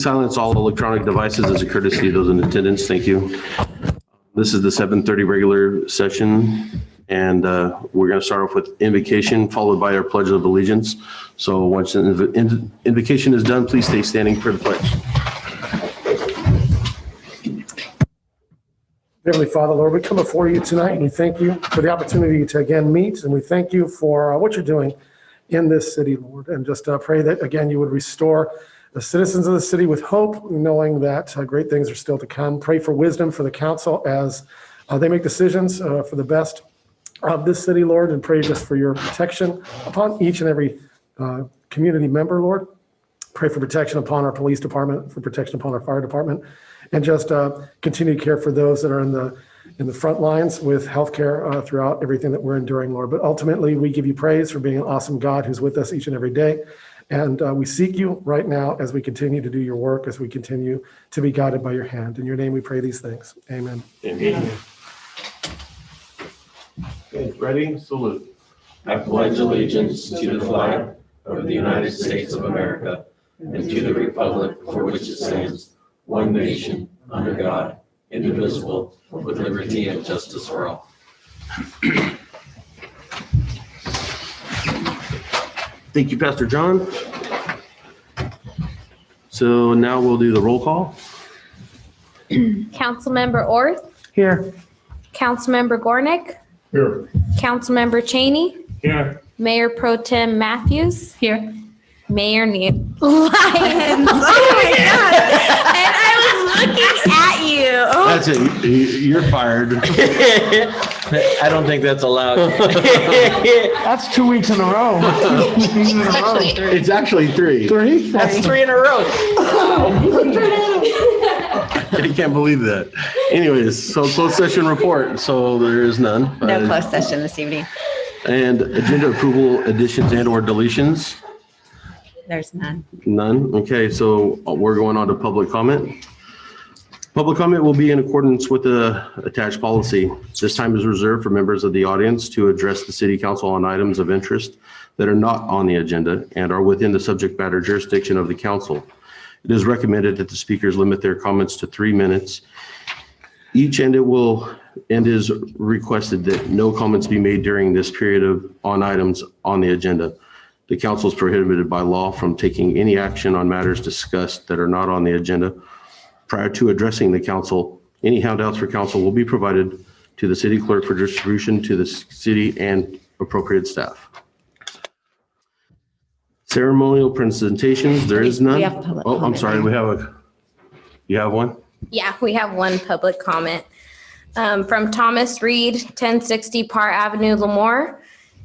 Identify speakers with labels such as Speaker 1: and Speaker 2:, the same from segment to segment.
Speaker 1: Silence all electronic devices as a courtesy to those in attendance. Thank you. This is the 7:30 regular session, and we're going to start off with invocation, followed by our Pledge of Allegiance. So once the invocation is done, please stay standing for the pledge.
Speaker 2: Heavenly Father, Lord, we come before you tonight and we thank you for the opportunity to again meet, and we thank you for what you're doing in this city, Lord, and just pray that again you would restore the citizens of the city with hope, knowing that great things are still to come. Pray for wisdom for the council as they make decisions for the best of this city, Lord, and pray just for your protection upon each and every community member, Lord. Pray for protection upon our police department, for protection upon our fire department, and just continue to care for those that are in the front lines with healthcare throughout everything that we're enduring, Lord. But ultimately, we give you praise for being an awesome God who's with us each and every day. And we seek you right now as we continue to do your work, as we continue to be guided by your hand. In your name we pray these things. Amen.
Speaker 1: Amen. Okay, ready? Salute.
Speaker 3: I pledge allegiance to the flag of the United States of America and to the republic for which it stands, one nation, under God, indivisible, with liberty and justice for all.
Speaker 1: Thank you, Pastor John. So now we'll do the roll call.
Speaker 4: Councilmember Orth,
Speaker 2: Here.
Speaker 4: Councilmember Gornick,
Speaker 2: Here.
Speaker 4: Councilmember Cheney,
Speaker 2: Here.
Speaker 4: Mayor Pro Tem Matthews, here, Mayor Lyons. Oh my God! And I was looking at you. Oh.
Speaker 1: That's it. You're fired.
Speaker 3: I don't think that's allowed.
Speaker 2: That's 2 weeks in a row.
Speaker 1: It's actually three.
Speaker 2: Three?
Speaker 3: That's 3 in a row.
Speaker 1: I can't believe that. Anyways, so closed session report. So there is none.
Speaker 5: No closed session this evening.
Speaker 1: And agenda approval additions and or deletions?
Speaker 5: There's none.
Speaker 1: None. Okay, so we're going on to public comment. Public comment will be in accordance with the attached policy. This time is reserved for members of the audience to address the city council on items of interest that are not on the agenda and are within the subject matter jurisdiction of the council. It is recommended that the speakers limit their comments to 3 minutes each, and is requested that no comments be made during this period on items on the agenda. The council is prohibited by law from taking any action on matters discussed that are not on the agenda. Prior to addressing the council, any handouts for council will be provided to the city clerk for distribution to the city and appropriate staff. Ceremonial presentations, there is none.
Speaker 5: We have public
Speaker 1: Oh, I'm
Speaker 5: comment.
Speaker 1: sorry, you have one?
Speaker 4: Yeah, we have one public comment from Thomas Reed, 1060 Parr Avenue, Lemoore.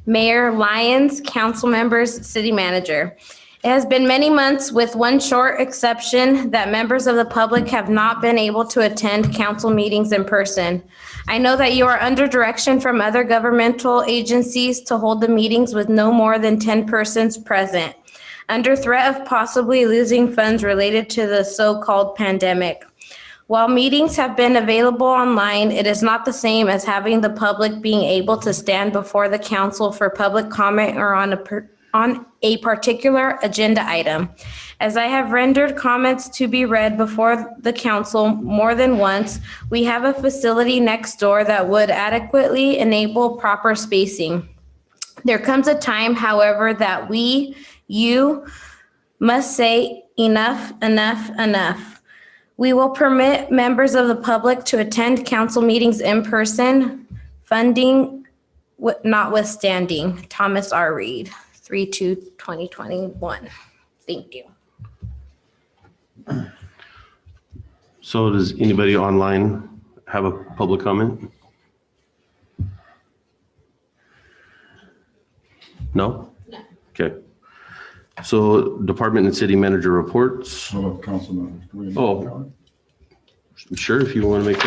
Speaker 4: Mayor Lyons, council members, city manager. It has been many months, with one short exception, that members of the public have not been able to attend council meetings in person. I know that you are under direction from other governmental agencies to hold the meetings with no more than 10 persons present, under threat of possibly losing funds related to the so-called pandemic. While meetings have been available online, it is not the same as having the public being able to stand before the council for public comment or on a particular agenda item. As I have rendered comments to be read before the council more than once, we have a facility next door that would adequately enable proper spacing. There comes a time, however, that you must say enough, enough, enough. We will permit members of the public to attend council meetings in person, funding notwithstanding. Thomas R. Reed, 3/2/2021. Thank you.
Speaker 1: So does anybody online have a public comment? No?
Speaker 4: No.
Speaker 1: Okay. So department and city manager reports.
Speaker 6: How about council members? Do we
Speaker 1: Oh. Sure, if you want to make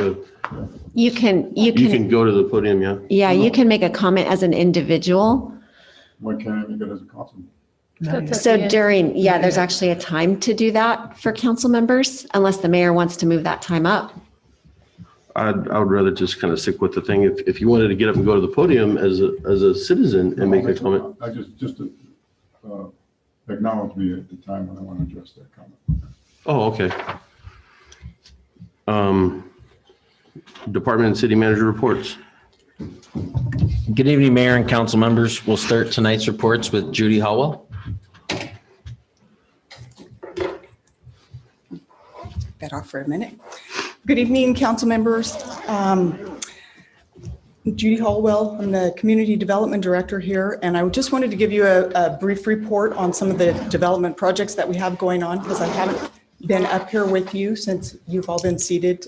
Speaker 5: You can
Speaker 1: you can go to the podium, yeah.
Speaker 5: yeah, you can make a comment as an individual.
Speaker 6: Why can't I make it as a council?
Speaker 5: So there's actually a time to do that for council members, unless the mayor wants to move that time up.
Speaker 1: I would rather just kind of stick with the thing. If you wanted to get up and go to the podium as a citizen and make a comment.
Speaker 6: I just acknowledge me at the time when I want to address that comment.
Speaker 1: Oh, okay. Department and city manager reports.
Speaker 7: Good evening, Mayor and council members. We'll start tonight's reports with Judy Howell.
Speaker 8: That off for a minute. Good evening, council members. Judy Hallwell, I'm the Community Development Director here, and I just wanted to give you a brief report on some of the development projects that we have going on, because I haven't been up here with you since you've all been seated,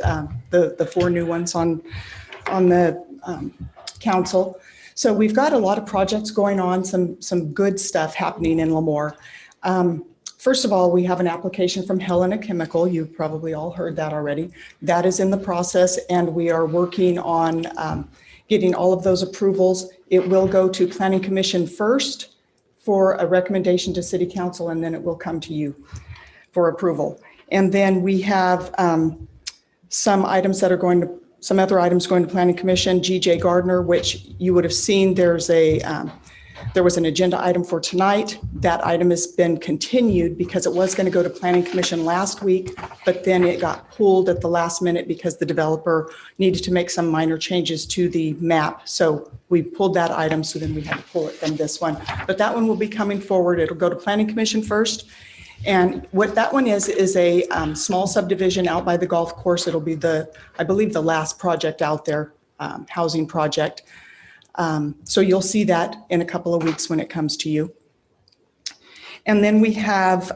Speaker 8: the 4 new ones on the council. So we've got a lot of projects going on, some good stuff happening in Lemoore. First of all, we have an application from Helena Chemical. You've probably all heard that already. That is in the process, and we are working on getting all of those approvals. It will go to Planning Commission first for a recommendation to City Council, and then it will come to you for approval. And then we have some other items going to Planning Commission. G.J. Gardner, which you would have seen, there was an agenda item for tonight. That item has been continued because it was going to go to Planning Commission last week, but then it got pulled at the last minute because the developer needed to make some minor changes to the map. So we pulled that item, so then we had to pull it from this one. But that one will be coming forward. It'll go to Planning Commission first. And what that one is a small subdivision out by the golf course. It'll be I believe the last project out there, housing project. So you'll see that in a couple of weeks when it comes to you. And then we have,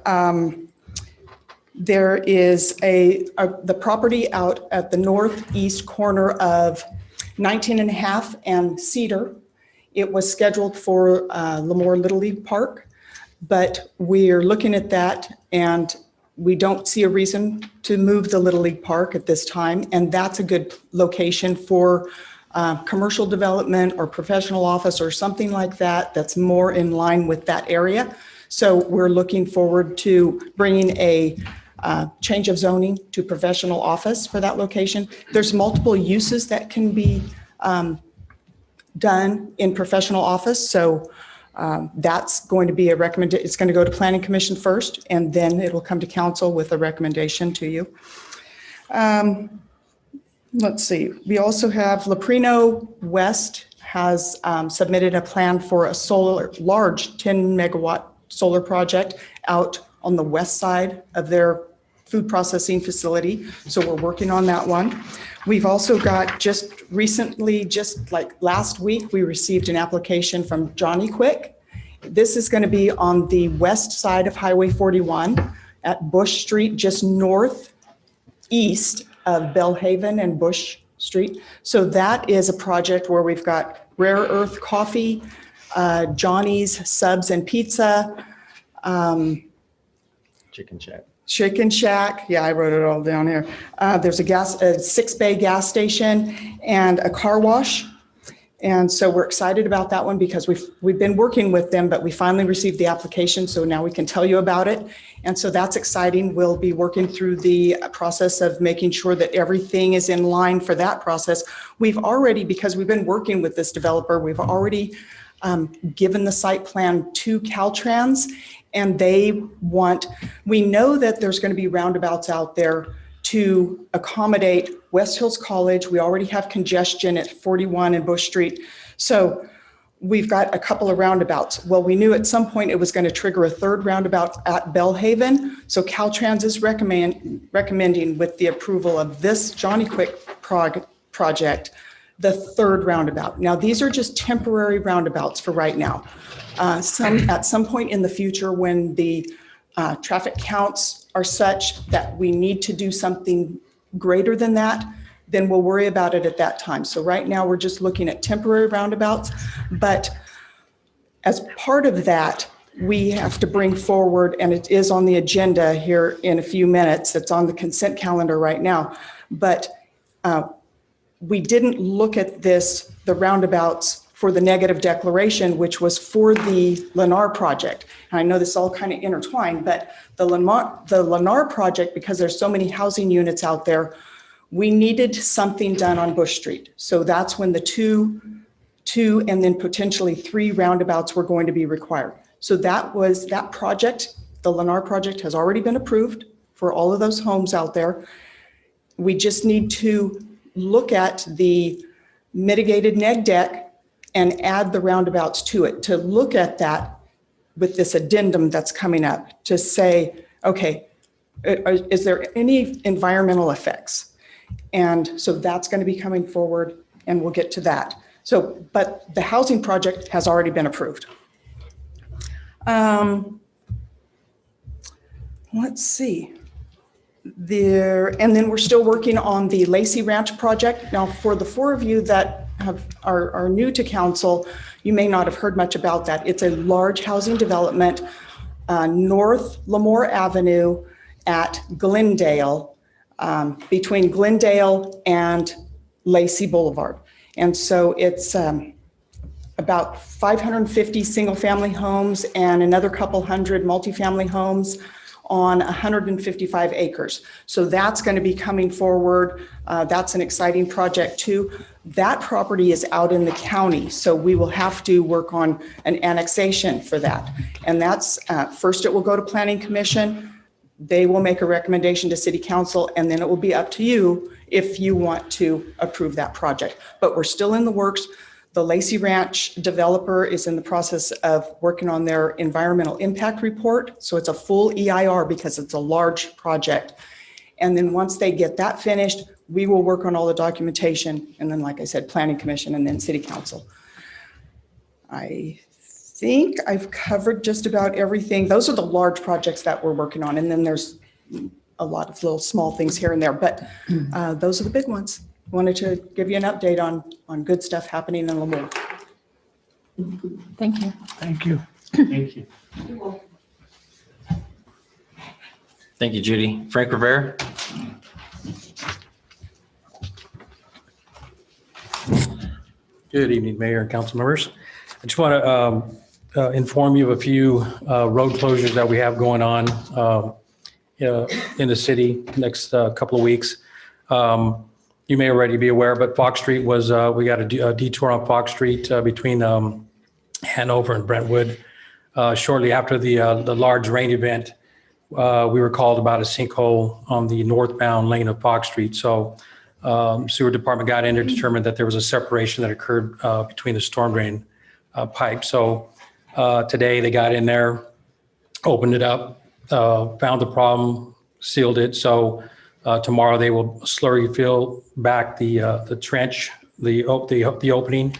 Speaker 8: there is the property out at the northeast corner of 19.5 and Cedar. It was scheduled for Lemoore Little League Park, but we're looking at that and we don't see a reason to move the Little League Park at this time. And that's a good location for commercial development or professional office or something like that, that's more in line with that area. So we're looking forward to bringing a change of zoning to professional office for that location. There's multiple uses that can be done in professional office. So that's going to be it's going to go to Planning Commission first, and then it'll come to council with a recommendation to you. Let's see, we also have Leprino West has submitted a plan for a large 10 megawatt solar project out on the west side of their food processing facility. So we're working on that one. We've also got just like last week, we received an application from Johnny Quick. This is going to be on the west side of Highway 41 at Bush Street, just northeast of Bellhaven and Bush Street. So that is a project where we've got Rare Earth Coffee, Johnny's Subs and Pizza,
Speaker 7: Chicken Shack.
Speaker 8: Chicken Shack. Yeah, I wrote it all down here. There's a 6-bay gas station and a car wash. And so we're excited about that one because we've been working with them, but we finally received the application. So now we can tell you about it. And so that's exciting. We'll be working through the process of making sure that everything is in line for that process. Because we've been working with this developer, we've already given the site plan to Caltrans, and we know that there's going to be roundabouts out there to accommodate West Hills College. We already have congestion at 41 and Bush Street. So we've got a couple of roundabouts. Well, we knew at some point it was going to trigger a third roundabout at Bellhaven. So Caltrans is recommending with the approval of this Johnny Quick project, the third roundabout. Now, these are just temporary roundabouts for right now. At some point in the future, when the traffic counts are such that we need to do something greater than that, then we'll worry about it at that time. So right now we're just looking at temporary roundabouts, but as part of that, we have to bring forward, and it is on the agenda here in a few minutes, it's on the consent calendar right now, but we didn't look at the roundabouts for the negative declaration, which was for the Lemoore project. And I know this is all kind of intertwined, but the Lemoore project, because there's so many housing units out there, we needed something done on Bush Street. So that's when the two and then potentially 3 roundabouts were going to be required. So that project, the Lemoore project, has already been approved. for all of those homes out there. We just need to look at the mitigated neg deck and add the roundabouts to it, to look at that with this addendum that's coming up, to say, okay, is there any environmental effects? And so that's going to be coming forward, and we'll get to that. So, but the housing project has already been approved. Let's see. And then we're still working on the Lacey Ranch project. Now, for the 4 of you that are new to council, you may not have heard much about that. It's a large housing development, North Lemoore Avenue at Glendale, between Glendale and Lacey Boulevard. And so it's about 550 single-family homes and another couple hundred multifamily homes on 155 acres. So that's going to be coming forward. That's an exciting project too. That property is out in the county, so we will have to work on an annexation for that. And that's, first it will go to Planning Commission. They will make a recommendation to City Council, and then it will be up to you if you want to approve that project. But we're still in the works. The Lacey Ranch developer is in the process of working on their environmental impact report. So it's a full EIR because it's a large project. And then once they get that finished, we will work on all the documentation. And then, like I said, Planning Commission and then City Council. I think I've covered just about everything. Those are the large projects that we're working on. And then there's a lot of little small things here and there, but those are the big ones. Wanted to give you an update on good stuff happening in Lemoore.
Speaker 5: Thank you.
Speaker 2: Thank you.
Speaker 3: Thank you.
Speaker 7: Thank you, Judy. Frank Rivera?
Speaker 9: Good evening, Mayor and council members. I just want to inform you of a few road closures that we have going on in the city next couple of weeks. You may already be aware, but Fox Street was, we got a detour on Fox Street between Hanover and Brentwood. Shortly after the large rain event, we were called about a sinkhole on the northbound lane of Fox Street. So sewer department got in there, determined that there was a separation that occurred between the storm drain pipe. So today they got in there, opened it up, found the problem, sealed it. So tomorrow they will slurry fill back the trench, the opening,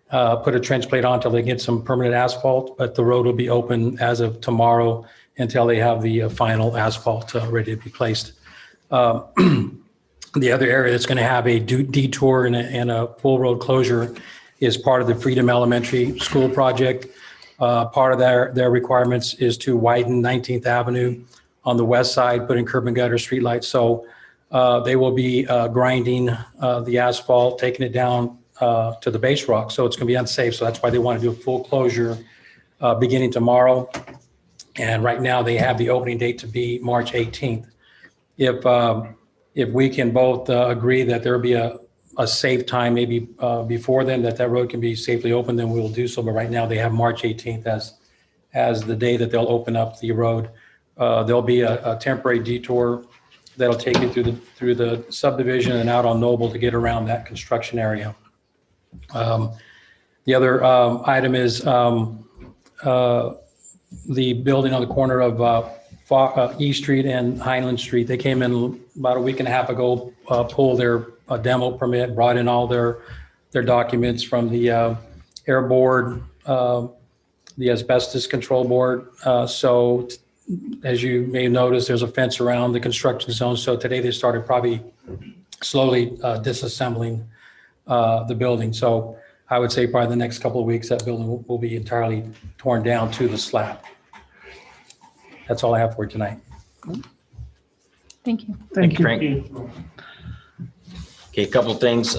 Speaker 9: put a trench plate on until they get some permanent asphalt, but the road will be open as of tomorrow until they have the final asphalt ready to be placed. The other area that's going to have a detour and a full road closure is part of the Freedom Elementary School project. Part of their requirements is to widen 19th Avenue on the west side, put in curb and gutter streetlights. So they will be grinding the asphalt, taking it down to the base rock. So it's going to be unsafe. So that's why they want to do a full closure beginning tomorrow. And right now they have the opening date to be March 18th. If we can both agree that there will be a safe time, maybe before then, that road can be safely open, then we will do so. But right now they have March 18th as the day that they'll open up the road. There'll be a temporary detour that'll take you through the subdivision and out on Noble to get around that construction area. The other item is the building on the corner of E Street and Highland Street. They came in about a week and a half ago, pulled their demo permit, brought in all their documents from the air board, the asbestos control board. So as you may notice, there's a fence around the construction zone. So today they started probably slowly disassembling the building. So I would say probably the next couple of weeks, that building will be entirely torn down to the slab. That's all I have for you tonight.
Speaker 5: Thank you.
Speaker 7: Thank you, Frank. Okay, a couple of things.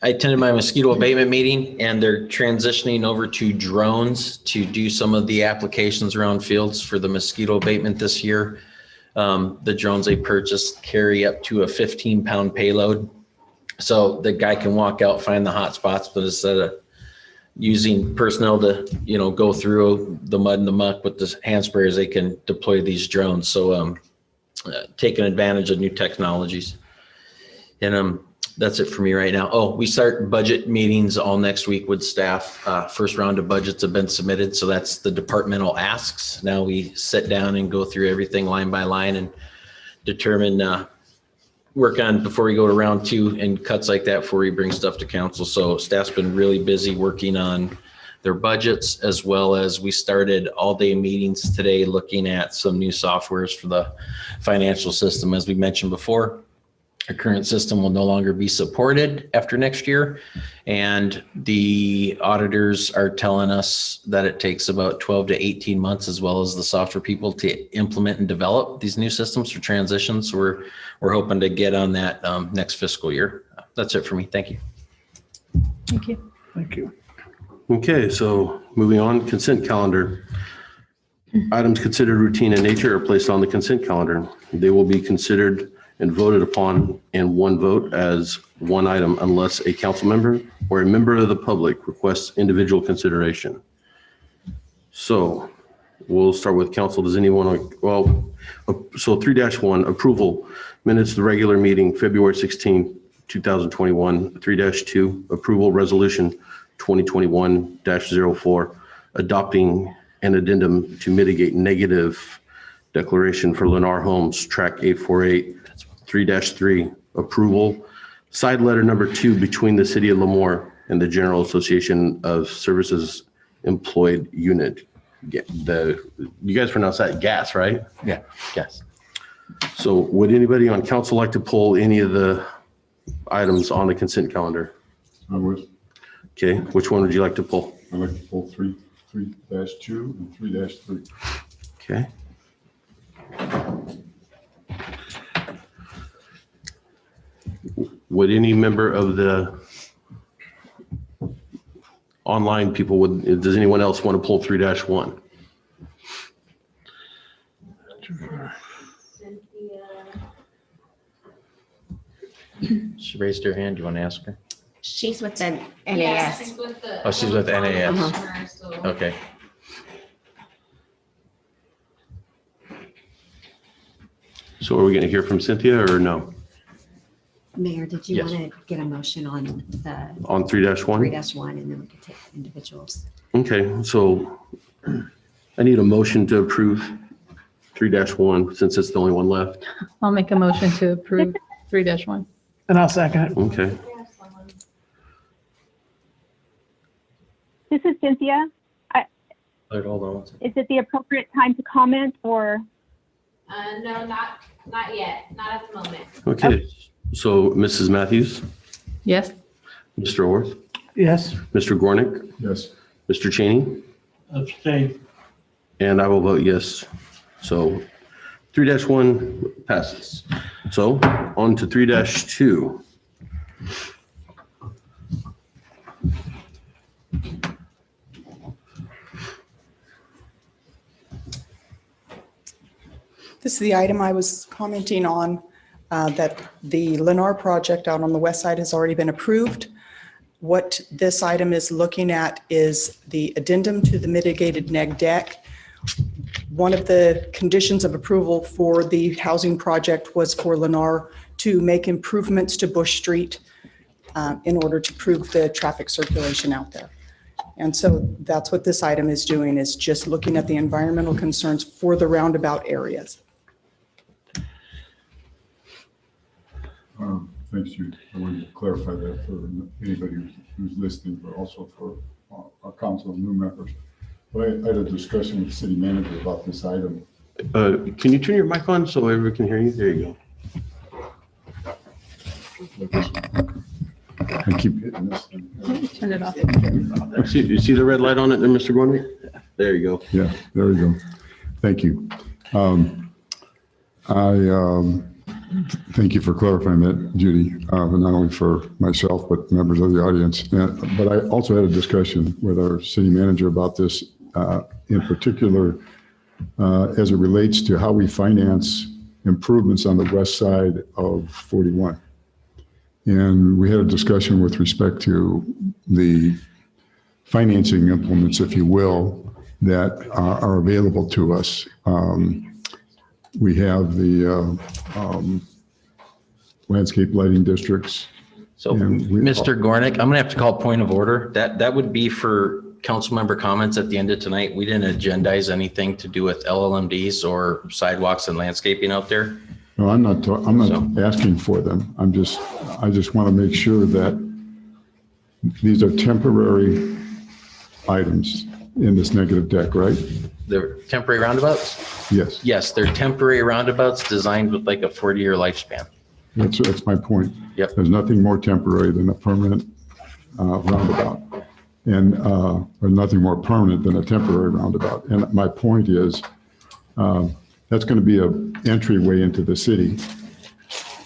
Speaker 7: I attended my mosquito abatement meeting, and they're transitioning over to drones to do some of the applications around fields for the mosquito abatement this year. The drones they purchased carry up to a 15-pound payload. So the guy can walk out, find the hot spots, but instead of using personnel to, go through the mud and the muck with the hand sprayers, they can deploy these drones. So taking advantage of new technologies. And that's it for me right now. Oh, we start budget meetings all next week with staff. First round of budgets have been submitted, so that's the departmental asks. Now we sit down and go through everything line by line and determine, work on before we go to round 2 and cuts like that before we bring stuff to council. So staff's been really busy working on their budgets, as well as we started all-day meetings today looking at some new softwares for the financial system. As we mentioned before, our current system will no longer be supported after next year. And the auditors are telling us that it takes about 12 to 18 months, as well as the software people, to implement and develop these new systems for transition. So we're hoping to get on that next fiscal year. That's it for me. Thank you.
Speaker 10: Thank you.
Speaker 2: Thank you.
Speaker 1: Okay, so moving on, consent calendar. Items considered routine in nature are placed on the consent calendar. They will be considered and voted upon in one vote as one item unless a council member or a member of the public requests individual consideration. So we'll start with council. Does anyone, so 3-1, approval minutes of the regular meeting, February 16, 2021. 3-2, approval resolution 2021-04, adopting an addendum to mitigate negative declaration for Lennar Homes, Track 848. 3-3, approval, side letter number 2 between the City of Lemoore and the General Association of Services Employed Unit. You guys pronounce that GAS, right?
Speaker 7: Yeah. Yes.
Speaker 1: So would anybody on council like to pull any of the items on the consent calendar?
Speaker 6: I would.
Speaker 1: Okay, which one would you like to pull?
Speaker 6: I'd like to pull 3-2 and 3-3.
Speaker 1: Okay. Would any member of the online people, does anyone else want to pull 3-1?
Speaker 7: She raised her hand. Do you want to ask her?
Speaker 5: She's with the
Speaker 4: Yes,
Speaker 5: NAS.
Speaker 4: with the-
Speaker 7: Oh, she's with NAS.
Speaker 4: So-
Speaker 7: Okay.
Speaker 1: So are we going to hear from Cynthia or no?
Speaker 5: Mayor, did you
Speaker 7: Yes.
Speaker 5: want to get a motion on the
Speaker 1: On 3-1?
Speaker 5: 3-1 and then we could take individuals?
Speaker 1: Okay, so I need a motion to approve 3-1 since it's the only one left.
Speaker 10: I'll make a motion to approve 3-1.
Speaker 2: And I'll second it.
Speaker 1: Okay.
Speaker 11: This is Cynthia.
Speaker 7: Hold on one second.
Speaker 11: Is it the appropriate time to comment or?
Speaker 4: No, not yet, not at the moment.
Speaker 1: Okay, so Mrs. Matthews,
Speaker 10: Yes?
Speaker 1: Mr. Orth,
Speaker 2: Yes.
Speaker 1: Mr. Gornick,
Speaker 6: Yes.
Speaker 1: Mr. Cheney,
Speaker 9: Abstain.
Speaker 1: and I will vote yes. So 3-1 passes. So on to 3-2.
Speaker 8: This is the item I was commenting on, that the Lennar project out on the west side has already been approved. What this item is looking at is the addendum to the mitigated neg deck. One of the conditions of approval for the housing project was for Lennar to make improvements to Bush Street in order to improve the traffic circulation out there. And so that's what this item is doing, is just looking at the environmental concerns for the roundabout areas.
Speaker 6: Thanks, Jude. I wanted to clarify that for anybody who's listening, but also for our council and new members. But I had a discussion with the city manager about this item.
Speaker 1: Can you turn your mic on so everyone can hear you? There you
Speaker 6: I keep hitting this thing.
Speaker 10: Turn it off.
Speaker 1: go. You see the red light on it there, Mr. Gornick? There you go.
Speaker 6: Yeah, there we go. Thank you. Thank you for clarifying that, Judy, not only for myself, but members of the audience. But I also had a discussion with our city manager about this, in particular, as it relates to how we finance improvements on the west side of 41. And we had a discussion with respect to the financing implements, if you will, that are available to us. We have the landscape lighting districts.
Speaker 7: So,
Speaker 6: And we-
Speaker 7: Mr. Gornick, I'm gonna have to call point of order. That would be for council member comments at the end of tonight. We didn't agendize anything to do with LLMDs or sidewalks and landscaping out there.
Speaker 6: No, I'm not asking for them. I just want to make sure that these are temporary items in this negative deck, right?
Speaker 7: They're temporary roundabouts?
Speaker 6: Yes,
Speaker 7: Yes, they're temporary roundabouts designed with like a 40-year lifespan.
Speaker 6: that's my point.
Speaker 7: Yep.
Speaker 6: There's nothing more temporary than a permanent roundabout, and or nothing more permanent than a temporary roundabout. And my point is, that's going to be an entryway into the city,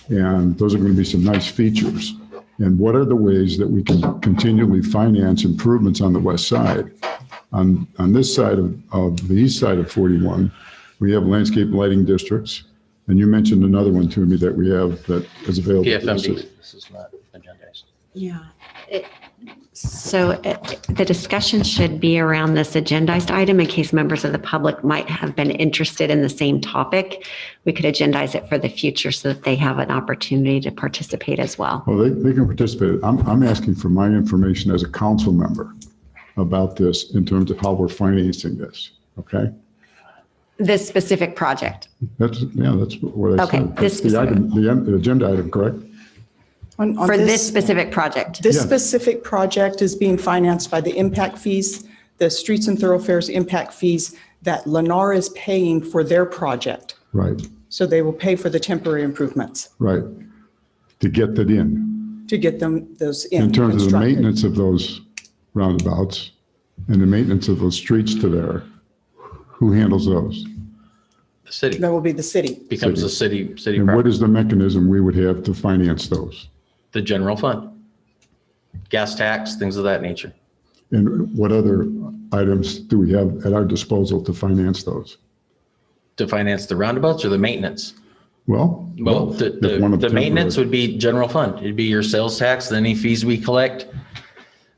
Speaker 6: and those are going to be some nice features. And what are the ways that we can continually finance improvements on the west side? On this side of the east side of 41, we have landscape lighting districts. And you mentioned another one to me that we have that is available. to the city.
Speaker 7: PFMD. This is not agendized.
Speaker 5: Yeah. So the discussion should be around this agendized item in case members of the public might have been interested in the same topic. We could agendize it for the future so that they have an opportunity to participate as well.
Speaker 6: Well, they can participate. I'm asking for my information as a council member about this in terms of how we're financing this, okay?
Speaker 5: This specific project.
Speaker 6: That's what I
Speaker 5: Okay,
Speaker 6: said.
Speaker 5: this
Speaker 6: That's the item, the agenda item, correct?
Speaker 8: On
Speaker 5: For this specific project.
Speaker 8: This
Speaker 6: Yeah.
Speaker 8: specific project is being financed by the impact fees, the streets and thoroughfares impact fees that Lennar is paying for their project.
Speaker 6: Right,
Speaker 8: So they will pay for the temporary improvements
Speaker 6: right. To get that in.
Speaker 8: to get those in.
Speaker 6: In terms of the
Speaker 8: constructed.
Speaker 6: maintenance of those roundabouts and the maintenance of those streets to there, who handles those?
Speaker 7: The city
Speaker 8: That will be the city.
Speaker 7: becomes a city
Speaker 6: And what
Speaker 7: property.
Speaker 6: is the mechanism we would have to finance those?
Speaker 7: The general fund. Gas tax, things of that nature.
Speaker 6: And what other items do we have at our disposal to finance those?
Speaker 7: To finance the roundabouts or the maintenance?
Speaker 6: Well,
Speaker 7: Well,
Speaker 6: both.
Speaker 7: the,
Speaker 6: If one
Speaker 7: the,
Speaker 6: of
Speaker 7: the
Speaker 6: them
Speaker 7: maintenance
Speaker 6: were-
Speaker 7: would be general fund. It'd be your sales tax, any fees we collect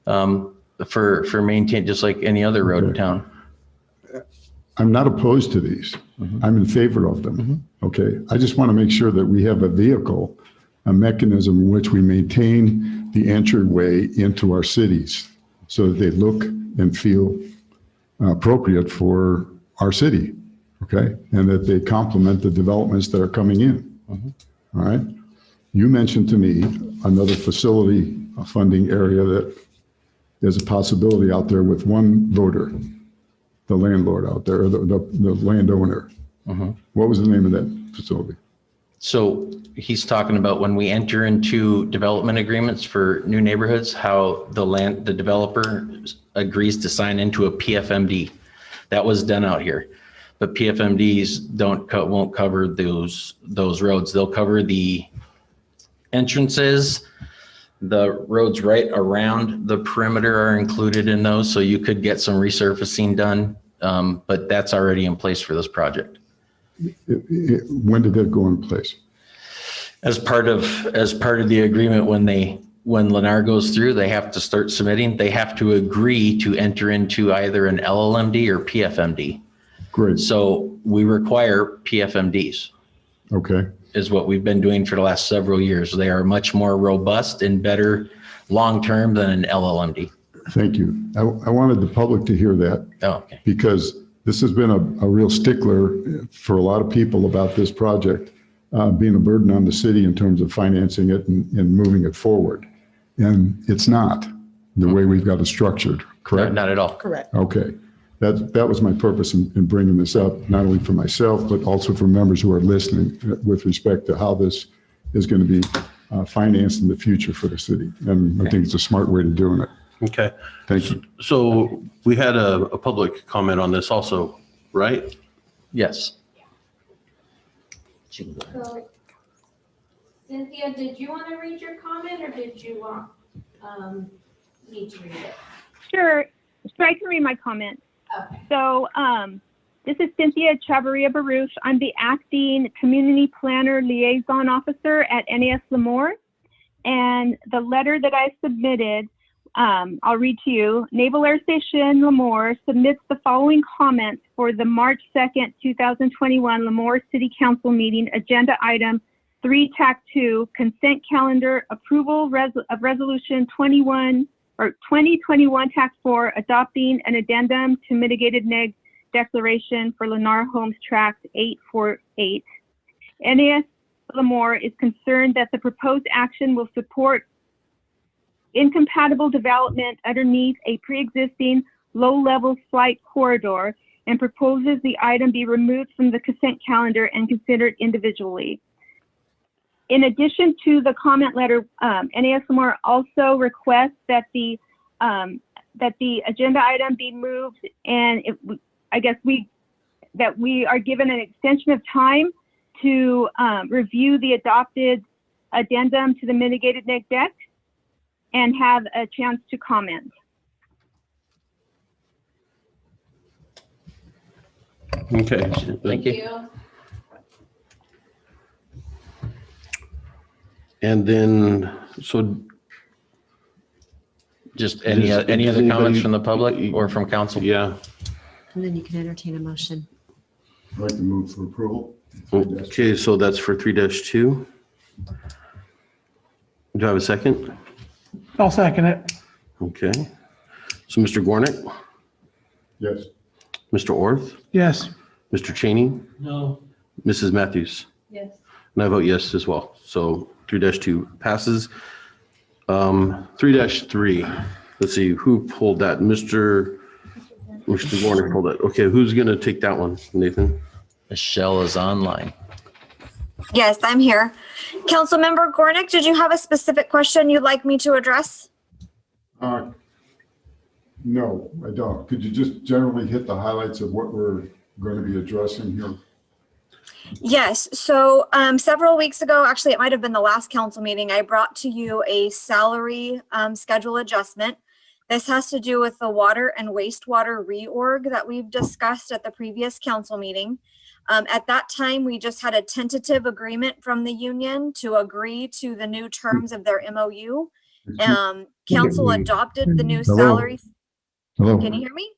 Speaker 7: for maintain, just like any other road in
Speaker 6: Okay.
Speaker 7: town.
Speaker 6: I'm not opposed to these. I'm in favor of them. Okay. I just want to make sure that we have a vehicle, a mechanism in which we maintain the entryway into our cities so that they look and feel appropriate for our city. Okay. And that they complement the developments that are coming in. All right. You mentioned to me another facility funding area that there's a possibility out there with one voter, the landlord out there, the landowner. What was the name of that facility?
Speaker 7: So he's talking about when we enter into development agreements for new neighborhoods, how the developer agrees to sign into a PFMD. That was done out here. But PFMDs won't cover those roads. They'll cover the entrances. The roads right around the perimeter are included in those, so you could get some resurfacing done. But that's already in place for this project.
Speaker 6: When did that go in place?
Speaker 7: As part of the agreement, when Lennar goes through, they have to start submitting, they have to agree to enter into either an LLMD or PFMD.
Speaker 6: Great.
Speaker 7: So we require PFMDs,
Speaker 6: Okay.
Speaker 7: is what we've been doing for the last several years. They are much more robust and better long-term than an LLMD.
Speaker 6: Thank you. I wanted the public to hear that
Speaker 7: Oh, okay.
Speaker 6: because this has been a real stickler for a lot of people about this project being a burden on the city in terms of financing it and moving it forward. And it's not the way we've got it structured, correct?
Speaker 7: Not at all.
Speaker 8: Correct.
Speaker 6: Okay. That was my purpose in bringing this up, not only for myself, but also for members who are listening with respect to how this is going to be financed in the future for the city. And I think it's a smart way to doing it.
Speaker 1: Okay.
Speaker 6: Thank you.
Speaker 1: So we had a public comment on this also, right?
Speaker 7: Yes.
Speaker 4: So, Cynthia, did you want to read your comment or did you want me to read it?
Speaker 11: Sure, I can read my comment.
Speaker 4: Okay.
Speaker 11: So this is Cynthia Chavarria-Baruch. I'm the acting community planner liaison officer at NAS Lemoore. And the letter that I submitted I'll read to you. Naval Air Station Lemoore submits the following comments for the March 2nd, 2021 Lemoore City Council meeting, agenda item 3 TAC 2, consent calendar approval of resolution 2021 TAC 4, adopting an addendum to mitigated neg declaration for Lennar Homes Tract 848. NAS Lemoore is concerned that the proposed action will support incompatible development underneath a pre-existing low-level flight corridor and proposes the item be removed from the consent calendar and considered individually. In addition to the comment letter, NAS Lemoore also requests that the agenda item be moved, and that we are given an extension of time to review the adopted addendum to the mitigated neg deck and have a chance to comment.
Speaker 1: Okay.
Speaker 7: Thank you.
Speaker 1: And then, so
Speaker 7: Just any
Speaker 1: Does
Speaker 7: other
Speaker 1: anybody-
Speaker 7: comments from the public or from council?
Speaker 1: yeah.
Speaker 5: And then you can entertain a motion.
Speaker 6: I'd like to move for approval.
Speaker 1: Okay, so that's for 3-2. Do I have a second?
Speaker 2: I'll second it.
Speaker 1: Okay. So Mr. Gornick,
Speaker 6: Yes.
Speaker 1: Mr. Orth,
Speaker 2: Yes.
Speaker 1: Mr. Cheney,
Speaker 9: No.
Speaker 1: Mrs. Matthews.
Speaker 10: Yes.
Speaker 1: And I vote yes as well. So 3-2 passes. 3-3, let's see, who pulled that? Mr. Gornick pulled it. Okay, who's going to take that one, Nathan?
Speaker 7: Michelle is online.
Speaker 12: Yes, I'm here. Councilmember Gornick, did you have a specific question you'd like me to address?
Speaker 6: No, I don't. Could you just generally hit the highlights of what we're going to be addressing here?
Speaker 12: Yes, so several weeks ago, actually, it might have been the last council meeting, I brought to you a salary schedule adjustment. This has to do with the water and wastewater reorg that we've discussed at the previous council meeting. At that time, we just had a tentative agreement from the union to agree to the new terms of their MOU. Council adopted the new salary.
Speaker 6: Hello?
Speaker 12: Can you hear me?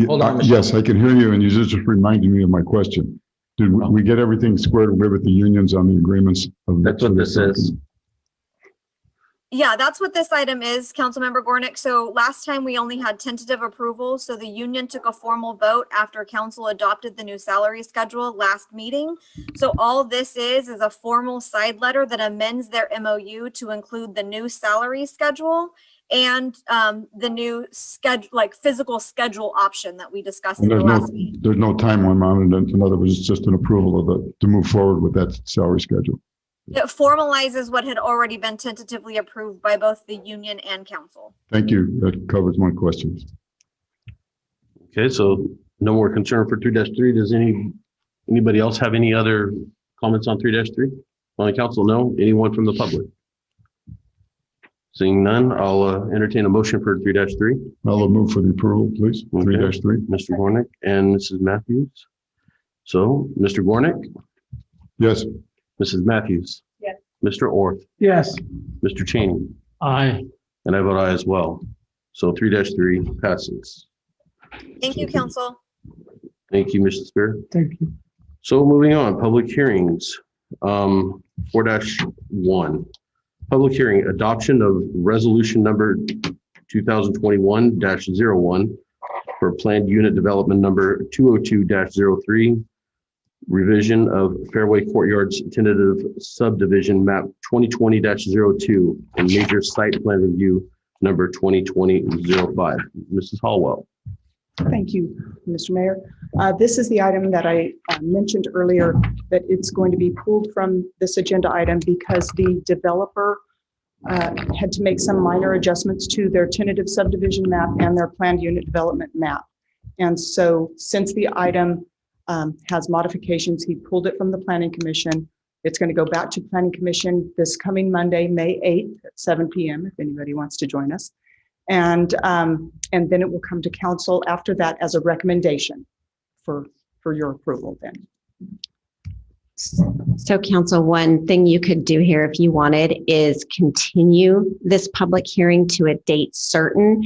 Speaker 7: Hold on, Michelle.
Speaker 6: Yes, I can hear you, and you just reminded me of my question. Did we get everything squared away with the unions on the agreements?
Speaker 7: That's what this is.
Speaker 12: Yeah, that's what this item is, Councilmember Gornick. So last time we only had tentative approval. So the union took a formal vote after council adopted the new salary schedule last meeting. So all this is a formal side letter that amends their MOU to include the new salary schedule and the new schedule, like physical schedule option that we discussed in the last meeting.
Speaker 6: There's no timeline on it. In other words, it's just an approval to move forward with that salary schedule.
Speaker 12: It formalizes what had already been tentatively approved by both the union and council.
Speaker 6: Thank you. That covers my questions.
Speaker 1: Okay, so no more concern for 2-3. Does anybody else have any other comments on 3-3? On the council, no? Anyone from the public? Seeing none, I'll entertain a motion for 3-3.
Speaker 6: I'll move for the approval, please.
Speaker 1: Okay.
Speaker 6: 3-3.
Speaker 1: Mr. Gornick and Mrs. Matthews. So, Mr. Gornick,
Speaker 6: Yes.
Speaker 1: Mrs. Matthews.
Speaker 10: Yes.
Speaker 1: Mr. Orth,
Speaker 2: Yes.
Speaker 1: Mr. Cheney,
Speaker 9: Aye.
Speaker 1: and I vote aye as well. So 3-3 passes.
Speaker 12: Thank you, council.
Speaker 1: Thank you, Mrs. Spear.
Speaker 2: Thank you.
Speaker 1: So moving on, public hearings. 4-1. Public hearing, adoption of resolution number 2021-01 for planned unit development number 202-03, revision of Fairway Courtyard's tentative subdivision map 2020-02 and major site plan review number 2020-05. Mrs. Hallwell.
Speaker 8: Thank you, Mr. Mayor. This is the item that I mentioned earlier, that it's going to be pulled from this agenda item because the developer had to make some minor adjustments to their tentative subdivision map and their planned unit development map. And so since the item has modifications, he pulled it from the Planning Commission. It's going to go back to Planning Commission this coming Monday, May 8th at 7 p.m. if anybody wants to join us. And then it will come to council after that as a recommendation for your approval then.
Speaker 5: So council, one thing you could do here if you wanted is continue this public hearing to a date certain,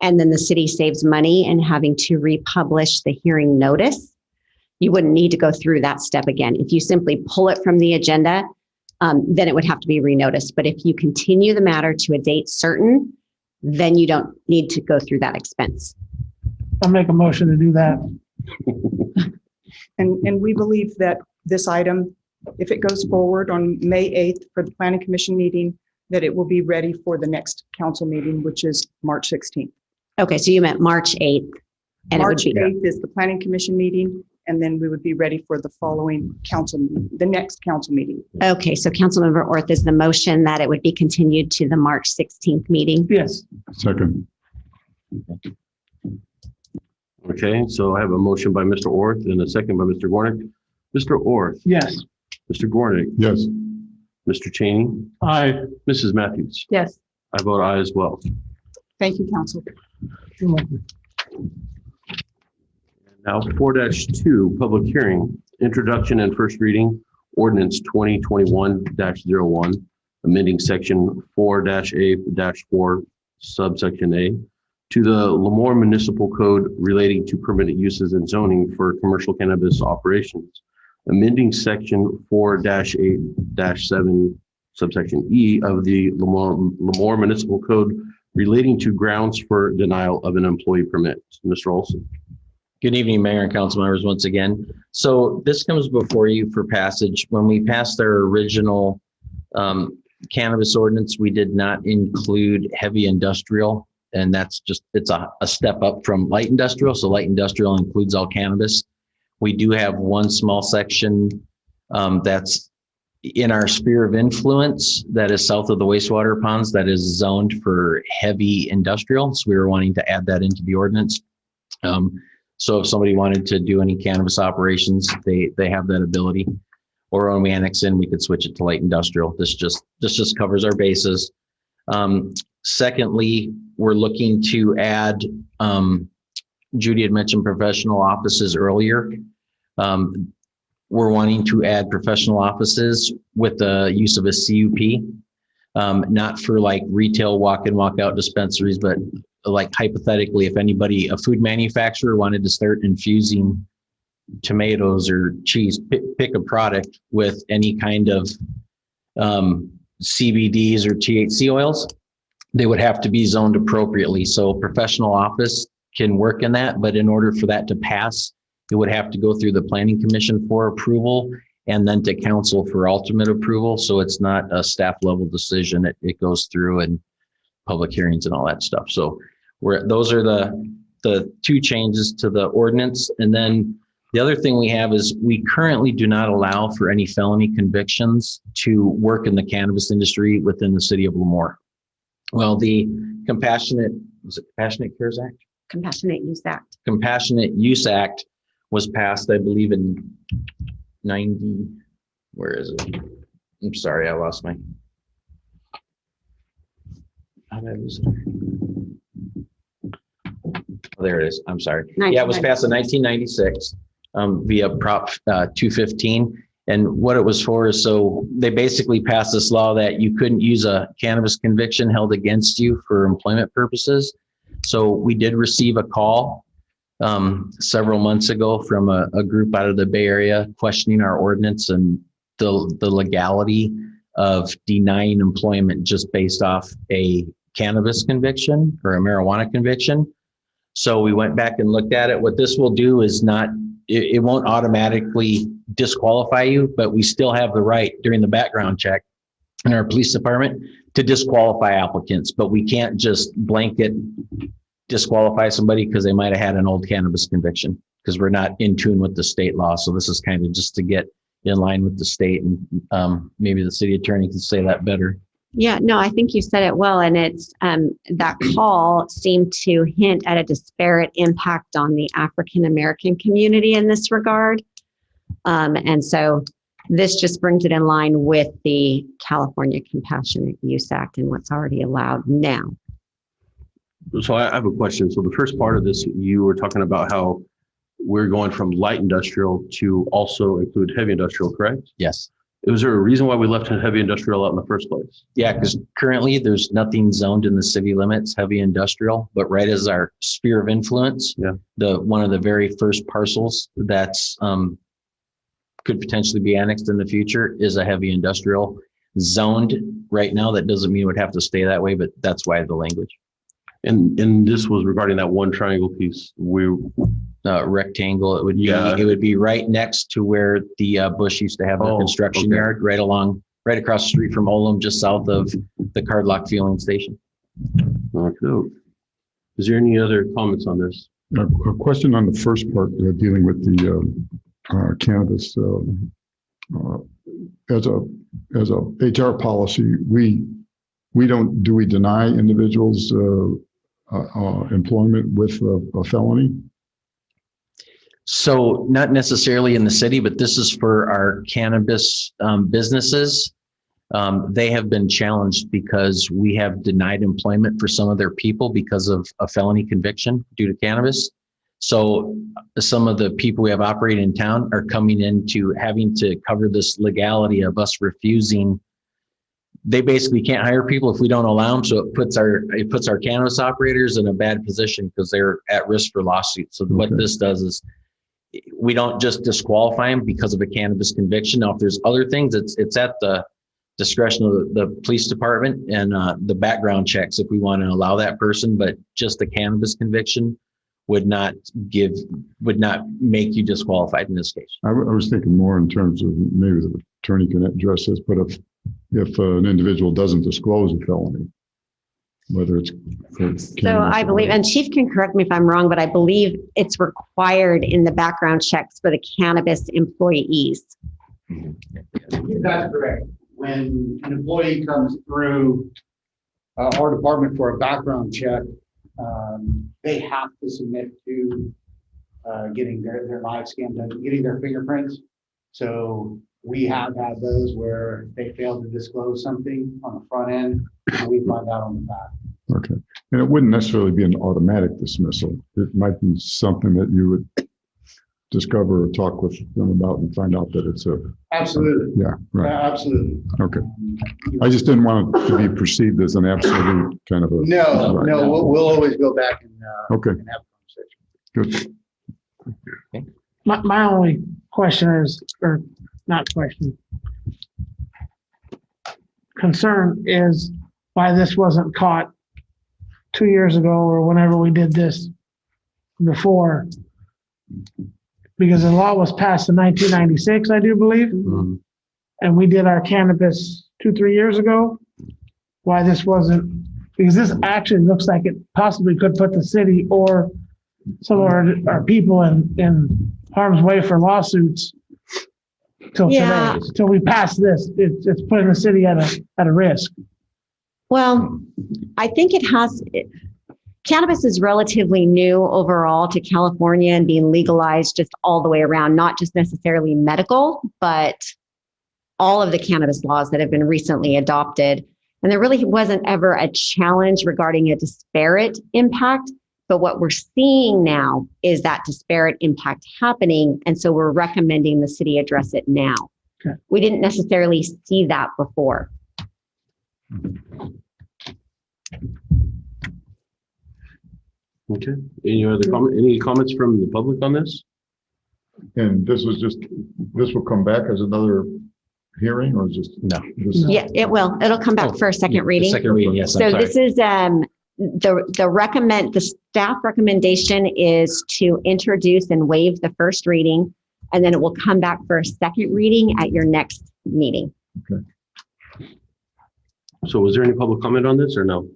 Speaker 5: and then the city saves money in having to republish the hearing notice. You wouldn't need to go through that step again. If you simply pull it from the agenda, then it would have to be renoticed. But if you continue the matter to a date certain, then you don't need to go through that expense.
Speaker 2: I'll make a motion to do that.
Speaker 8: And we believe that this item, if it goes forward on May 8th for the planning commission meeting, that it will be ready for the next council meeting, which is March 16th.
Speaker 5: Okay, so you meant March 8th. And
Speaker 8: March
Speaker 5: it would be,
Speaker 8: 8th is the planning commission meeting, and then we would be ready for the following the next council meeting.
Speaker 5: okay, so Councilmember Orth is the motion that it would be continued to the March 16th meeting.
Speaker 2: Yes.
Speaker 6: Second.
Speaker 1: Okay, so I have a motion by Mr. Orth and a second by Mr. Gornick. Mr. Orth,
Speaker 2: Yes.
Speaker 1: Mr. Gornick,
Speaker 6: Yes.
Speaker 1: Mr. Cheney,
Speaker 2: Aye.
Speaker 1: Mrs. Matthews.
Speaker 10: Yes.
Speaker 1: I vote aye as well.
Speaker 8: Thank you, council.
Speaker 1: Now, 4-2, public hearing, introduction and first reading, ordinance 2021-01, amending section 4-A-4, subsection A, to the Lemoore Municipal Code relating to permitted uses and zoning for commercial cannabis operations, amending section 4-8-7, subsection E of the Lemoore Municipal Code relating to grounds for denial of an employee permit. Mr. Olson.
Speaker 7: Good evening, Mayor and council members, once again. So this comes before you for passage. When we passed our original cannabis ordinance, we did not include heavy industrial. And that's just, it's a step up from light industrial. So light industrial includes all cannabis. We do have one small section that's in our sphere of influence that is south of the wastewater ponds that is zoned for heavy industrial. So we were wanting to add that into the ordinance. So if somebody wanted to do any cannabis operations, they have that ability. Or when we annex in, we could switch it to light industrial. This just covers our bases. Secondly, we're looking to add, Judy had mentioned professional offices earlier. We're wanting to add professional offices with the use of a CUP, not for like retail walk-in, walk-out dispensaries, but like hypothetically, if anybody, a food manufacturer wanted to start infusing tomatoes or cheese, pick a product with any kind of CBDs or THC oils, they would have to be zoned appropriately. So professional office can work in that, but in order for that to pass, it would have to go through the planning commission for approval and then to council for ultimate approval. So it's not a staff level decision. It goes through and public hearings and all that stuff. So those are the two changes to the ordinance. And then the other thing we have is we currently do not allow for any felony convictions to work in the cannabis industry within the city of Lemoore. Well, the Compassionate Cares Act?
Speaker 5: Compassionate Use Act.
Speaker 7: Compassionate Use Act was passed, I believe, in 90, where is it? I'm sorry, I lost my. How did I lose it? Oh, there it is. I'm sorry. Yeah, it was passed in 1996 via Prop 215. And what it was for is so they basically passed this law that you couldn't use a cannabis conviction held against you for employment purposes. So we did receive a call several months ago from a group out of the Bay Area questioning our ordinance and the legality of denying employment just based off a cannabis conviction or a marijuana conviction. So we went back and looked at it. What this will do is it won't automatically disqualify you, but we still have the right during the background check in our police department to disqualify applicants, but we can't just blanket disqualify somebody because they might have had an old cannabis conviction because we're not in tune with the state law. So this is kind of just to get in line with the state, and maybe the city attorney can say that better.
Speaker 5: Yeah, no, I think you said it well. And it's that call seemed to hint at a disparate impact on the African-American community in this regard. And so this just brings it in line with the California Compassionate Use Act and what's already allowed now.
Speaker 1: So I have a question. So the first part of this, you were talking about how we're going from light industrial to also include heavy industrial, correct?
Speaker 7: Yes.
Speaker 1: Was there a reason why we left heavy industrial out in the first place?
Speaker 7: Yeah, because currently there's nothing zoned in the city limits, heavy industrial, but right as our sphere of influence,
Speaker 1: Yeah.
Speaker 7: one of the very first parcels that's could potentially be annexed in the future is a heavy industrial zoned right now. That doesn't mean it would have to stay that way, but that's why the language.
Speaker 1: And this was regarding that one triangle piece.
Speaker 7: Rectangle, it would be,
Speaker 1: Yeah.
Speaker 7: it would be right next to where the Bush used to have the
Speaker 1: Oh,
Speaker 7: construction
Speaker 1: okay.
Speaker 7: yard, right across the street from Olem, just south of the Cardlock Fueling Station.
Speaker 1: Okay. Is there any other comments on this?
Speaker 6: A question on the first part, dealing with the cannabis. As a HR policy, we don't, do we deny individuals employment with a felony?
Speaker 7: So not necessarily in the city, but this is for our cannabis businesses. They have been challenged because we have denied employment for some of their people because of a felony conviction due to cannabis. So some of the people we have operating in town are coming into having to cover this legality of us refusing. They basically can't hire people if we don't allow them. So it puts our cannabis operators in a bad position because they're at risk for lawsuits. So what this does is we don't just disqualify them because of a cannabis conviction. Now, if there's other things, it's at the discretion of the police department and the background checks if we want to allow that person, but just the cannabis conviction would not make you disqualified in this case.
Speaker 6: I was thinking more in terms of, maybe the attorney can address this, but if an individual doesn't disclose a felony, whether it's for
Speaker 5: So I believe, and Chief can correct me if I'm wrong, but I believe it's required in the background checks for the cannabis employees.
Speaker 13: That's correct. When an employee comes through our department for a background check, they have to submit to getting their live scan done, getting their fingerprints. So we have had those where they failed to disclose something on the front end, and we find out on the back.
Speaker 6: Okay. And it wouldn't necessarily be an automatic dismissal. It might be something that you would discover or talk with them about and find out that it's a.
Speaker 13: Absolutely.
Speaker 6: Yeah, right.
Speaker 13: Absolutely.
Speaker 6: Okay. I just didn't want it to be perceived as an absolute kind of a.
Speaker 13: No,
Speaker 6: Right.
Speaker 13: no, we'll always go back and,
Speaker 6: Okay.
Speaker 13: and have a conversation.
Speaker 6: Good.
Speaker 14: My only question is, or not question, concern is why this wasn't caught 2 years ago or whenever we did this before. Because the law was passed in 1996, I do believe. And we did our cannabis 2-3 years ago. Why this wasn't, because this actually looks like it possibly could put the city or some of our people in harm's way for lawsuits till
Speaker 5: Yeah.
Speaker 14: today. Till we pass this, it's putting the city at a risk.
Speaker 5: Well, I think cannabis is relatively new overall to California and being legalized just all the way around, not just necessarily medical, but all of the cannabis laws that have been recently adopted. And there really wasn't ever a challenge regarding a disparate impact. But what we're seeing now is that disparate impact happening. And so we're recommending the city address it now.
Speaker 14: Okay.
Speaker 5: We didn't necessarily see that before.
Speaker 1: Okay. Any comments from the public on this?
Speaker 6: And this will come back as another hearing or just?
Speaker 7: No.
Speaker 5: Yeah, it will. It'll come back for a second reading.
Speaker 7: Second reading, yes. I'm
Speaker 5: So
Speaker 7: sorry.
Speaker 5: this is the staff recommendation is to introduce and waive the first reading, and then it will come back for a second reading at your next meeting.
Speaker 6: Okay.
Speaker 1: So was there any public comment on this or no?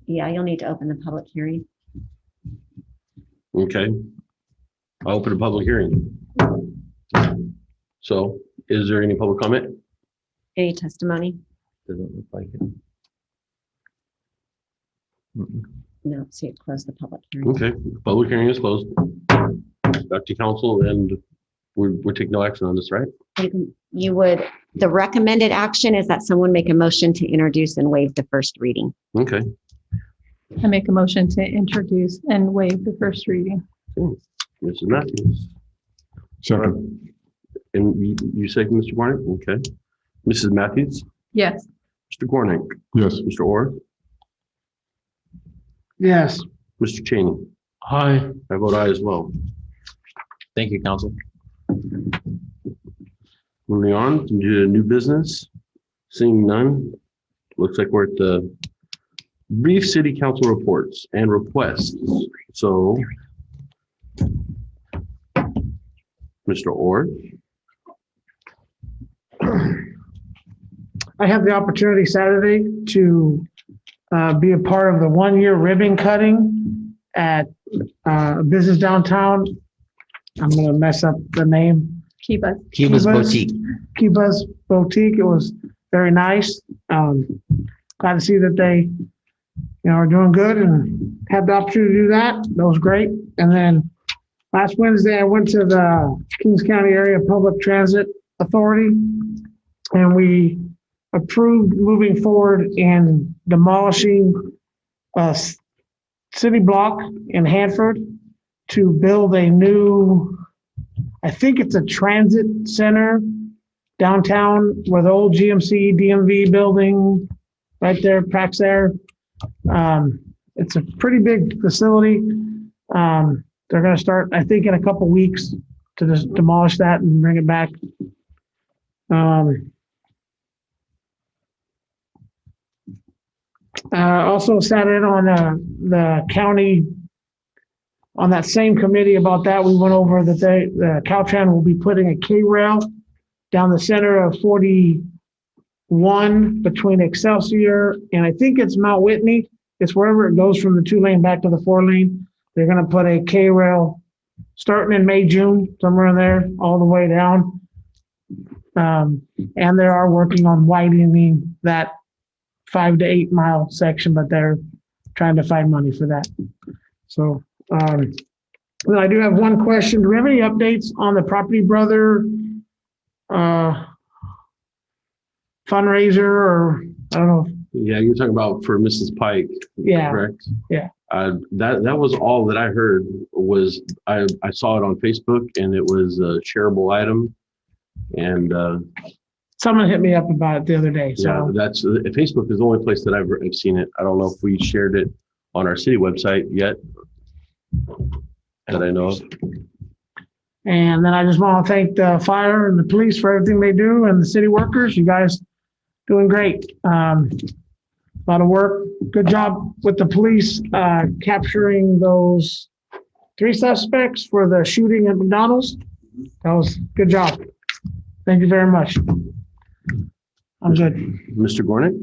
Speaker 5: Yeah, you'll need to open the public hearing.
Speaker 1: Okay. I'll open a public hearing. So is there any public comment?
Speaker 5: Any testimony?
Speaker 7: Doesn't look like it.
Speaker 5: No, so you close the public hearing.
Speaker 1: Okay, public hearing is closed. Back to council and we're taking no action on this, right?
Speaker 5: You would, the recommended action is that someone make a motion to introduce and waive the first reading.
Speaker 1: Okay.
Speaker 10: I make a motion to introduce and waive the first reading.
Speaker 1: Okay. Mrs. Matthews.
Speaker 6: Second.
Speaker 1: And you second, Mr. Gornick? Okay. Mrs. Matthews?
Speaker 10: Yes.
Speaker 1: Mr. Gornick?
Speaker 6: Yes.
Speaker 1: Mr. Orr?
Speaker 14: Yes.
Speaker 1: Mr. Cheney?
Speaker 9: Aye.
Speaker 1: I vote aye as well.
Speaker 7: Thank you, council.
Speaker 1: Moving on to new business. Seeing none, looks like we're at the brief city council reports and requests. So, Mr. Orr?
Speaker 14: I had the opportunity Saturday to be a part of the 1-year ribbon cutting at a business downtown. I'm going to mess up the name.
Speaker 10: Kiba.
Speaker 7: Kiba's Boutique.
Speaker 14: Kiba's Boutique. It was very nice. Glad to see that they, are doing good and had the opportunity to do that. That was great. And then last Wednesday, I went to the Kings County Area Public Transit Authority, and we approved moving forward in demolishing a city block in Hanford to build a new, I think it's a transit center downtown where the old GMC DMV building right there, Prax there. It's a pretty big facility. They're going to start, I think, in a couple weeks to just demolish that and bring it back. Also sat in on the county, on that same committee about that. We went over that the Caltrans will be putting a K-rail down the center of 41 between Excelsior and I think it's Mount Whitney. It's wherever it goes from the 2-lane back to the 4-lane. They're going to put a K-rail starting in May, June, somewhere in there, all the way down. And they are working on widening that 5 to 8 mile section, but they're trying to find money for that. So, well, I do have one question. Do we have any updates on the Property Brother fundraiser, or I don't know?
Speaker 1: Yeah, you're talking about for Mrs. Pike,
Speaker 14: Yeah.
Speaker 1: correct?
Speaker 14: Yeah.
Speaker 1: That was all that I heard was I saw it on Facebook and it was a shareable item. And
Speaker 14: Someone hit me up about it the other day.
Speaker 1: yeah,
Speaker 14: So
Speaker 1: that's Facebook is the only place that I've seen it. I don't know if we shared it on our city website yet that I know of.
Speaker 14: and then I just want to thank the fire and the police for everything they do, and the city workers. You guys doing great. A lot of work. Good job with the police capturing those 3 suspects for the shooting at McDonald's. That was good job. Thank you very much. I'm good.
Speaker 1: Mr. Gornick?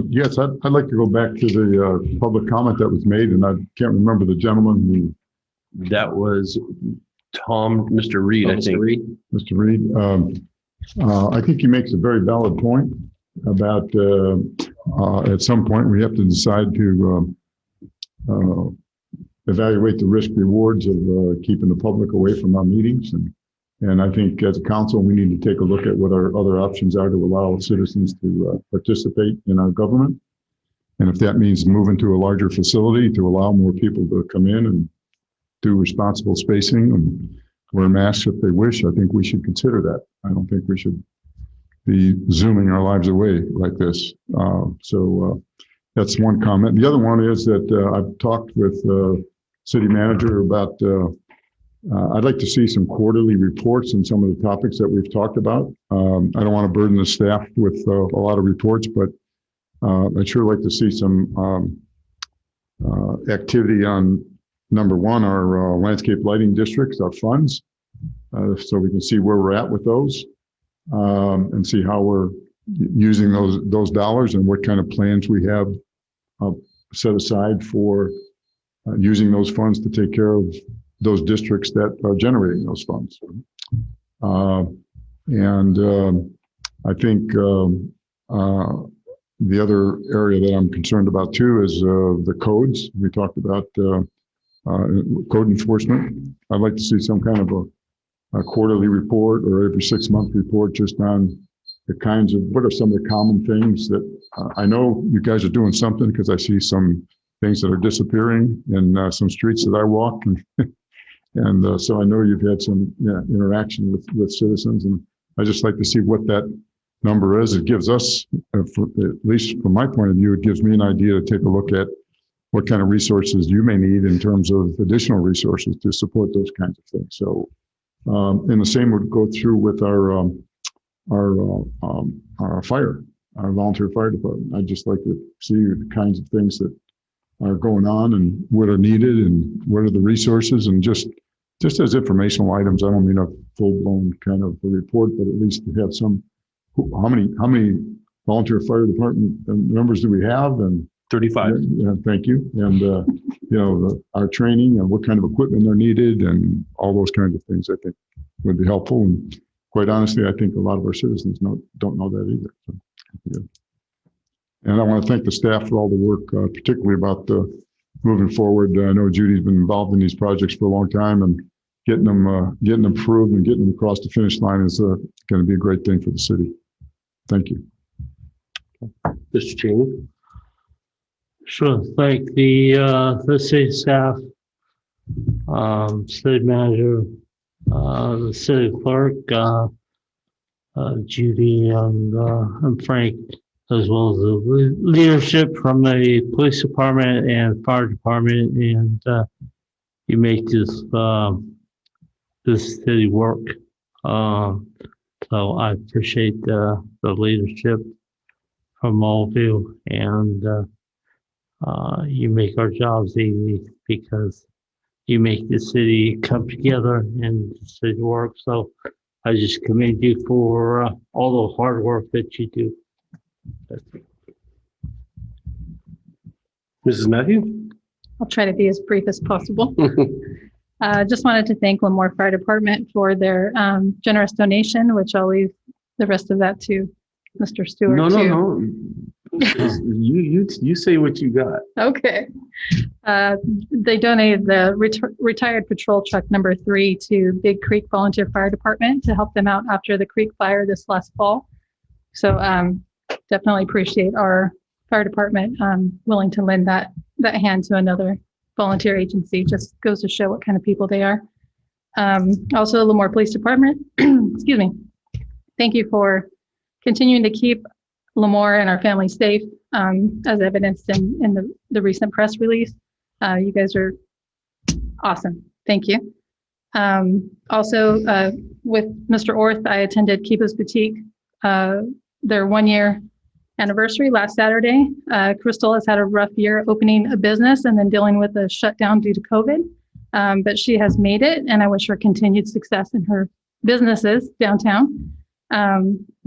Speaker 6: Yes, I'd like to go back to the public comment that was made, and I can't remember the gentleman who.
Speaker 1: That was Mr. Reed, I think.
Speaker 6: Mr. Reed. I think he makes a very valid point about at some point we have to decide to evaluate the risk rewards of keeping the public away from our meetings. And I think as a council, we need to take a look at what our other options are to allow citizens to participate in our government. And if that means moving to a larger facility to allow more people to come in and do responsible spacing and wear masks if they wish, I think we should consider that. I don't think we should be zooming our lives away like this. So that's one comment. The other one is that I've talked with city manager about I'd like to see some quarterly reports on some of the topics that we've talked about. I don't want to burden the staff with a lot of reports, but I'd sure like to see some activity on number one, our landscape lighting districts, our funds, so we can see where we're at with those and see how we're using those dollars and what kind of plans we have set aside for using those funds to take care of those districts that are generating those funds. I think the other area that I'm concerned about too is the codes. We talked about code enforcement. I'd like to see some kind of a quarterly report or every 6-month report just on what are some of the common things that, I know you guys are doing something because I see some things that are disappearing in some streets that I walk. And so I know you've had some interaction with citizens, and I just like to see what that number is. It gives us, at least from my point of view, it gives me an idea to take a look at what kind of resources you may need in terms of additional resources to support those kinds of things. So, and the same would go through with our volunteer fire department. I'd just like to see the kinds of things that are going on and what are needed and what are the resources, and just as informational items. I don't mean a full-blown kind of a report, but at least to have some, how many volunteer fire department members do we have? And
Speaker 1: 35.
Speaker 6: Yeah, thank you. And, our training and what kind of equipment are needed and all those kinds of things, I think would be helpful. And quite honestly, I think a lot of our citizens don't know that either. So, yeah. And I want to thank the staff for all the work, particularly about moving forward. I know Judy's been involved in these projects for a long time, and getting them approved and getting them across the finish line is going to be a great thing for the city. Thank you.
Speaker 1: Mr. Cheney.
Speaker 15: Sure. Thank the city staff, city manager, the city clerk, Judy and Frank, as well as the leadership from the police department and fire department, and you make this city work. So I appreciate the leadership from all of you, and you make our jobs easy because you make the city come together and the city work. So I just commend you for all the hard work that you do.
Speaker 1: Mrs. Matthew?
Speaker 10: I'll try to be as brief as possible. Just wanted to thank Lemoore Fire Department for their generous donation, which I'll leave the rest of that to Mr. Stewart.
Speaker 1: No. You say what you got.
Speaker 10: Okay. They donated the retired patrol truck number 3 to Big Creek Volunteer Fire Department to help them out after the creek fire this last fall. So definitely appreciate our fire department willing to lend that hand to another volunteer agency. Just goes to show what kind of people they are. Also, Lemoore Police Department, excuse me. Thank you for continuing to keep Lemoore and our family safe, as evidenced in the recent press release. You guys are awesome. Thank you. Also, with Mr. Orth, I attended Kipa's Boutique, their 1-year anniversary last Saturday. Crystal has had a rough year opening a business and then dealing with a shutdown due to COVID, but she has made it, and I wish her continued success in her businesses downtown.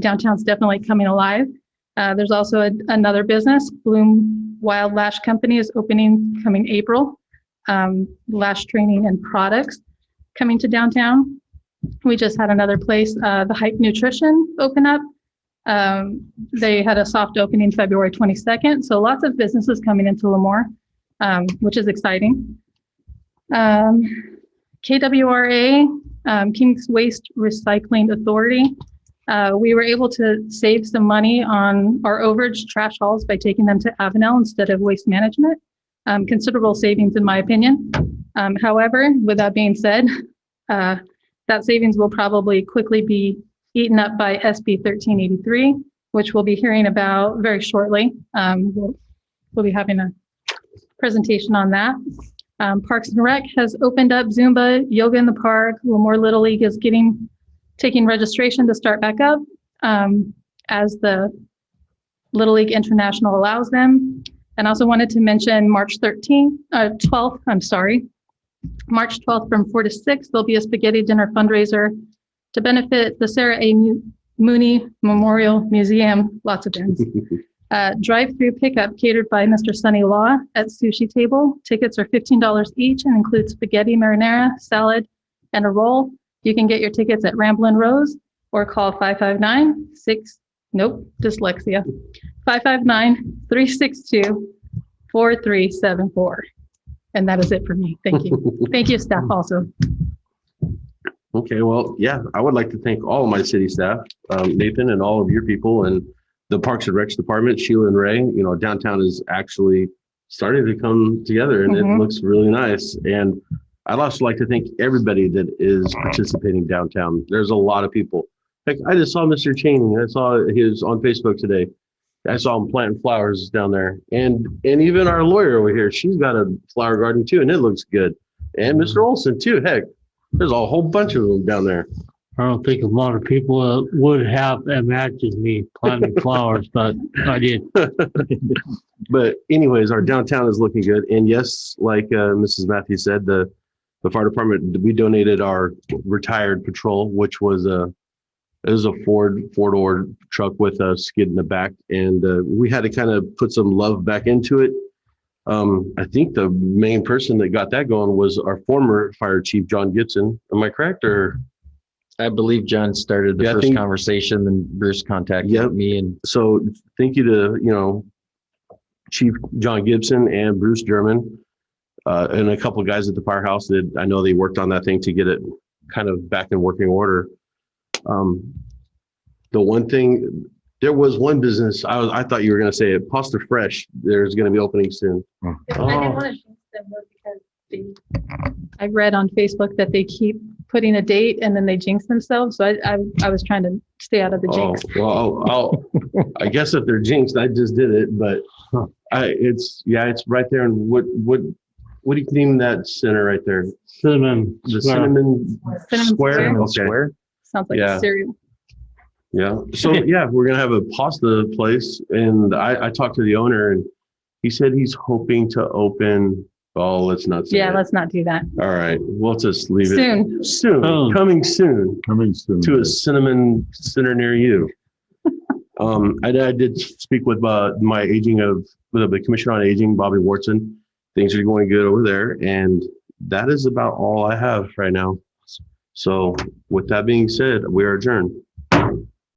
Speaker 10: Downtown's definitely coming alive. There's also another business, Bloom Wild Lash Company, is opening coming April. Lash training and products coming to downtown. We just had another place, the Hype Nutrition, open up. They had a soft opening February 22nd. So lots of businesses coming into Lemoore, which is exciting. KWRA, Kings Waste Recycling Authority. We were able to save some money on our overage trash hauls by taking them to Avenel instead of Waste Management. Considerable savings in my opinion. However, with that being said, that savings will probably quickly be eaten up by SB 1383, which we'll be hearing about very shortly. We'll be having a presentation on that. Parks and Rec has opened up Zumba, yoga in the park. Lemoore Little League is taking registration to start back up as the Little League International allows them. And also wanted to mention March 12th, March 12th from 4 to 6, there'll be a spaghetti dinner fundraiser to benefit the Sarah A. Mooney Memorial Museum, lots of ends. Drive-through pickup catered by Mr. Sunny Law at Sushi Table. Tickets are $15 each and include spaghetti marinara, salad, and a roll. You can get your tickets at Ramblin' Rose or call 559-362-4374. And that is it for me. Thank you. Thank you, staff, also.
Speaker 1: Okay, well, yeah, I would like to thank all of my city staff, Nathan and all of your people and the Parks and Recs Department, Sheila and Ray. You know, downtown is actually starting to come together and it looks really nice. And I'd also like to thank everybody that is participating downtown. There's a lot of people. Heck, I just saw Mr. Cheney. I saw his on Facebook today. I saw him planting flowers down there. And even our lawyer over here, she's got a flower garden too, and it looks good. And Mr. Olson too. Heck, there's a whole bunch of them down there.
Speaker 15: I don't think a lot of people would have imagined me planting flowers, but I did.
Speaker 1: But anyways, our downtown is looking good. And yes, like Mrs. Matthews said, the fire department, we donated our retired patrol, which was a four-door truck with a skid in the back. And we had to kind of put some love back into it. I think the main person that got that going was our former fire chief, John Gibson. Am I correct? Or
Speaker 7: I believe John started the first conversation, and Bruce contacted me. And
Speaker 1: so thank you to, Chief John Gibson and Bruce German, and a couple of guys at the firehouse that I know they worked on that thing to get it kind of back in working order. The one thing, there was one business, I thought you were going to say it, Pasta Fresh, there's going to be opening soon.
Speaker 10: I didn't want to jinx them though, because I read on Facebook that they keep putting a date and then they jinx themselves. So I was trying to stay out of the jinx.
Speaker 1: Well, I guess if they're jinxed, I just did it, but it's right there. And what do you name that center right there?
Speaker 15: Cinnamon
Speaker 1: Cinnamon Square. Okay.
Speaker 10: Sounds like a cereal.
Speaker 1: Yeah. So yeah, we're gonna have a pasta place, and I talked to the owner, and he said he's hoping to open. Oh, let's not say that.
Speaker 10: Let's not do that.
Speaker 1: All right, we'll just leave
Speaker 10: Soon.
Speaker 1: Soon. Coming soon to a cinnamon center near you. I did speak with my the Commissioner on Aging, Bobby Wharton. Things are going good over there, and that is about all I have right now. So with that being said, we are adjourned.